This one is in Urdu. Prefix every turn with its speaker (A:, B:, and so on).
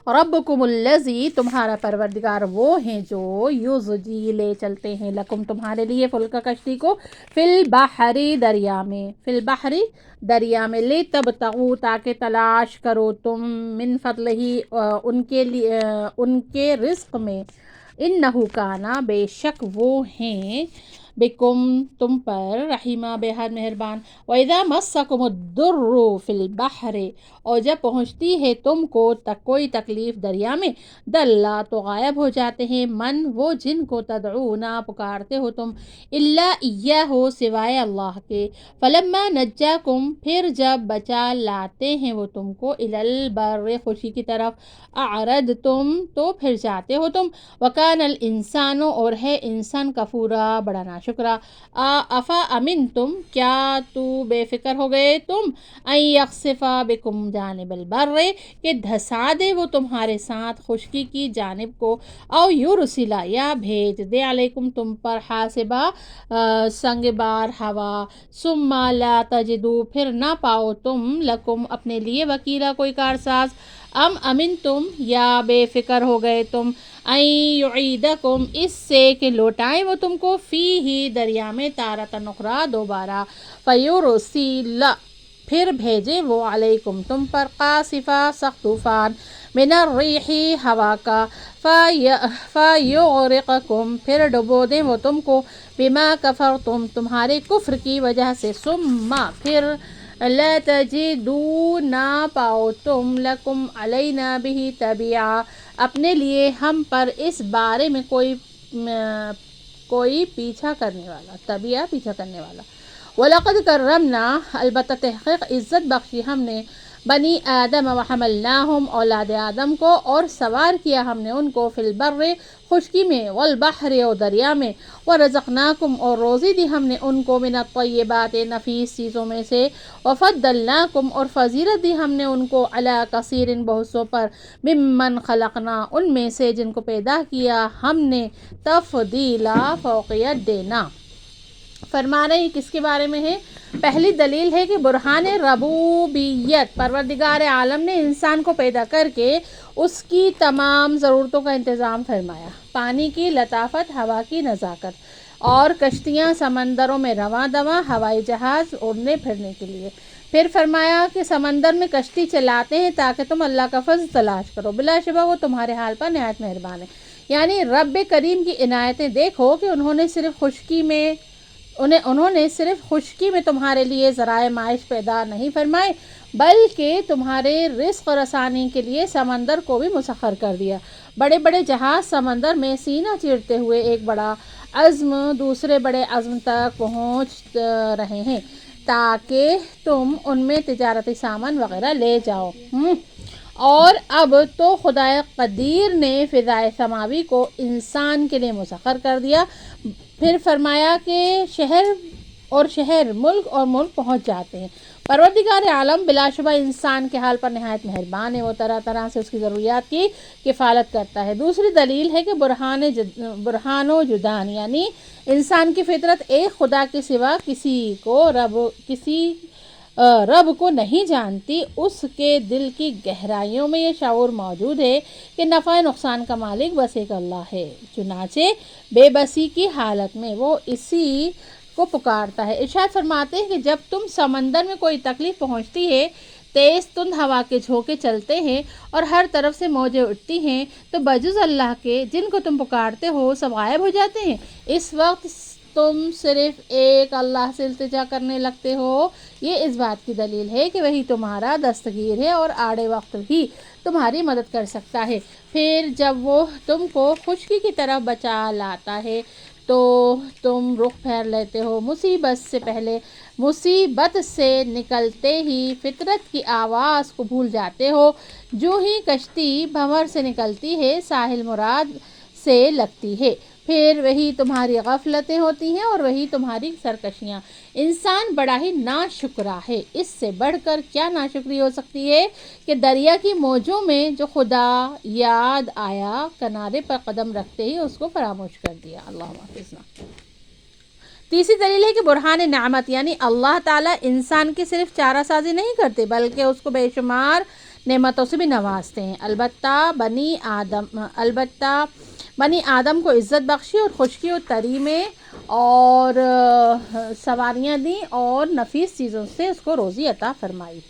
A: ربکم الذی تمہارا پروردگار وہ ہیں جو یزجی لے چلتے ہیں لکم تمہارے لیے فلک کشتی کو فی البحر دریا میں، فی البحر دریا میں، لتبتغوا تاکہ تلاش کرو تم من فضلہ ان کے لیے ان کے رزق میں، انہ کانا بے شک وہ ہیں بکم تم پر رحیمہ بے حد مہربان۔ وَإِذَا مَسَّكُمُ الضُّرُّ فِي الْبَحْرِ اور جب پہنچتی ہے تم کو کوئی تکلیف دریا میں، دلّا تو غائب ہو جاتے ہیں من وہ جن کو تدعونا پکارتے ہو تم، الا ایاہ سوائے اللہ کے، فلما نجاکم پھر جب بچا لاتے ہیں وہ تم کو الی البر خوشی کی طرف، اعرضتم تو پھر جاتے ہو تم، وکان الانسان اور ہے انسان کفورا بڑا ناشکرا، افا امن تم کیا تو بے فکر ہو گئے تم، ان یخسفا بکم جانب البر کہ دھسا دے وہ تمہارے ساتھ خشکی کی جانب کو، او یرسلا یا بھیج دے علیکم تم پر حاسبا سنگ بار ہوا، ثم لا تجدو پھر نہ پاؤ تم لکم اپنے لیے وکیلا کوئی کارساز، ام امن تم یا بے فکر ہو گئے تم، این یعیدکم اس سے کہ لوٹائیں وہ تم کو فی ہی دریا میں تارۃ اخری دوبارہ، فیرسل پھر بھیجے وہ علیکم تم پر قاصفہ سخت طوفان، من الریح ہوا کا، فیغرقکم پھر ڈبو دیں وہ تم کو، بما کفرتم تمہارے کفر کی وجہ سے، ثم پھر لا تجدو نہ پاؤ تم لکم علینا بہ تبیعا اپنے لیے ہم پر اس بارے میں کوئی پیچھا کرنے والا، تبیعہ پیچھا کرنے والا۔ وَلَقَدْ كَرَّمْنَا البتہ تحقیق عزت بخشی ہم نے بنی آدم وحملناہم اولاد آدم کو اور سوار کیا ہم نے ان کو فی البر خشکی میں، والبحر اور دریا میں، ورزقناکم اور روزی دی ہم نے ان کو من الطیبات نفیس چیزوں میں سے، وفضلناکم اور فضیلت دی ہم نے ان کو علی کثیر بہت سو پر، ممن خلقنا ان میں سے جن کو پیدا کیا ہم نے، تفضیلا فوقیت دینا۔ فرما رہے ہیں کس کے بارے میں ہے؟ پہلی دلیل ہے کہ برہان ربوبیت، پروردگار عالم نے انسان کو پیدا کر کے اس کی تمام ضرورتوں کا انتظام فرمایا، پانی کی لطافت، ہوا کی نزاکت، اور کشتیاں سمندروں میں رواں دواں، ہوائی جہاز اڑنے پھرنے کے لیے۔ پھر فرمایا کہ سمندر میں کشتی چلاتے ہیں تاکہ تم اللہ کا فضل تلاش کرو، بلا شبہ وہ تمہارے حال پر نہایت مہربان ہے۔ یعنی رب کریم کی عنایتیں دیکھو کہ انہوں نے صرف خشکی میں تمہارے لیے ذرائع معاش پیدا نہیں فرمائے، بلکہ تمہارے رزق رسانی کے لیے سمندر کو بھی مسخر کر دیا۔ بڑے بڑے جہاز سمندر میں سینہ چیرتے ہوئے ایک بڑا عزم دوسرے بڑے عزم تک پہنچ رہے ہیں تاکہ تم ان میں تجارتی سامان وغیرہ لے جاؤ۔ اور اب تو خدا قدیر نے فضائے سماوی کو انسان کے لیے مسخر کر دیا۔ پھر فرمایا کہ شہر ملک اور ملک پہنچ جاتے ہیں۔ پروردگار عالم بلا شبہ انسان کے حال پر نہایت مہربان ہے، وہ طرح طرح سے اس کی ضروریات کی کفالت کرتا ہے۔ دوسری دلیل ہے کہ برہان و جدان یعنی انسان کی فطرت ایک خدا کے سوا کسی رب کو نہیں جانتی، اس کے دل کی گہرائیوں میں یہ شعور موجود ہے کہ نفع نقصان کا مالک بس ایک اللہ ہے، چنانچہ بے بسی کی حالت میں وہ اسی کو پکارتا ہے۔ ارشاد فرماتے ہیں کہ جب تم سمندر میں کوئی تکلیف پہنچتی ہے، تیز تند ہوا کے جھونکے چلتے ہیں اور ہر طرف سے موجیں اٹھتی ہیں، تو بجز اللہ کے جن کو تم پکارتے ہو سب غائب ہو جاتے ہیں۔ اس وقت تم صرف ایک اللہ سے التجا کرنے لگتے ہو، یہ اس بات کی دلیل ہے کہ وہی تمہارا دستگیر ہے اور آڑے وقت بھی تمہاری مدد کر سکتا ہے۔ پھر جب وہ تم کو خشکی کی طرف بچا لاتا ہے تو تم رخ پھیر لیتے ہو، مصیبت سے پہلے مصیبت سے نکلتے ہی فطرت کی آواز کو بھول جاتے ہو، جو ہی کشتی بھنور سے نکلتی ہے ساحل مراد سے لگتی ہے، پھر وہی تمہاری غفلتیں ہوتی ہیں اور وہی تمہاری سرکشیاں۔ انسان بڑا ہی ناشکرا ہے، اس سے بڑھ کر کیا ناشکری ہو سکتی ہے کہ دریا کی موجوں میں جو خدا یاد آیا، کنارے پر قدم رکھتے ہی اس کو فراموش کر دیا۔ اللہ حافظ۔ تیسری دلیل ہے کہ برہان نعمت یعنی اللہ تعالیٰ انسان کی صرف چارہ سازی نہیں کرتے بلکہ اس کو بے شمار نعمتوں سے بھی نوازتے ہیں۔ البتہ بنی آدم کو عزت بخشی اور خشکی و تری میں اور سواریاں دیں اور نفیس چیزوں سے اس کو روزی عطا فرمائی۔